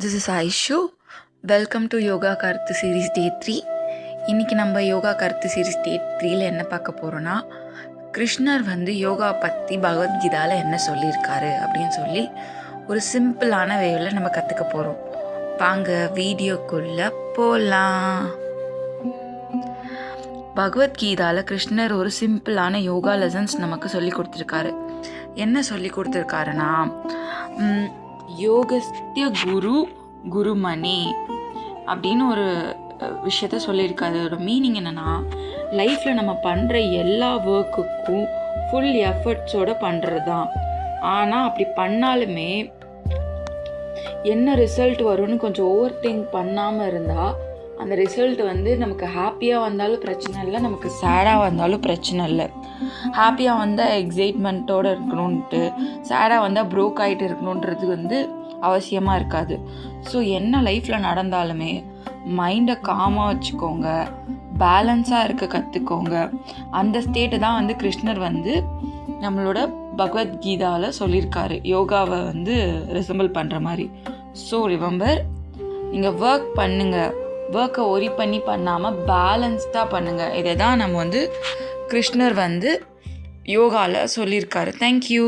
This is Aishu. Welcome to yoga கருத்து series டே 3. இன்றைக்கி நம்ம யோகா கருத்து சீரீஸ் டே 3ல் என்ன பார்க்க போகிறோன்னா, கிருஷ்ணர் யோகா பற்றி பகவத்கீதாவில் என்ன சொல்லியிருக்காரு அப்படின்னு சொல்லி ஒரு சிம்பிளான வேவில் நம்ம கற்றுக்க போகிறோம். வாங்க வீடியோக்குள்ளே போகலாம். பகவத்கீதாவில் கிருஷ்ணர் ஒரு சிம்பிளான யோகா லெசன்ஸ் நமக்கு சொல்லி கொடுத்துருக்காரு. என்ன சொல்லி கொடுத்துருக்காருன்னா, யோகஸ்திய குரு குருமணி அப்படின்னு ஒரு விஷயத்த சொல்லியிருக்காரு. அதோட மீனிங் என்னென்னா, லைஃப்பில் நம்ம பண்ணுற எல்லா ஒர்க்குக்கும் ஃபுல் எஃபர்ட்ஸோடு பண்ணுறது தான். ஆனால் அப்படி பண்ணாலுமே என்ன ரிசல்ட் வரும்னு கொஞ்சம் ஓவர் திங்க் பண்ணாமல் இருந்தால் அந்த ரிசல்ட் நமக்கு ஹாப்பியாக வந்தாலும் பிரச்சனை இல்லை, நமக்கு சேடாக வந்தாலும் பிரச்சனை இல்லை. ஹாப்பியாக வந்தால் எக்ஸைட்மெண்ட்டோடு இருக்கணுன்ட்டு, சேடாக வந்தால் ப்ரோக் ஆகிட்டு இருக்கணுன்றது அவசியமாக இருக்காது. ஸோ என்ன லைஃப்பில் நடந்தாலுமே மைண்டை காமாக வச்சுக்கோங்க, பேலன்ஸாக இருக்க கற்றுக்கோங்க. அந்த ஸ்டேட்டு தான் கிருஷ்ணர் நம்மளோட பகவத்கீதாவில் சொல்லியிருக்காரு, யோகாவை ரிசம்பிள் பண்ணுற மாதிரி. ஸோ ரிமெம்பர், நீங்கள் ஒர்க் பண்ணுங்கள், ஒர்க்கை ஒரி பண்ணி பண்ணாமல் பேலன்ஸ்டாக பண்ணுங்கள். இதை தான் நம்ம கிருஷ்ணர் யோகாவில் சொல்லியிருக்காரு. தேங்க்யூ.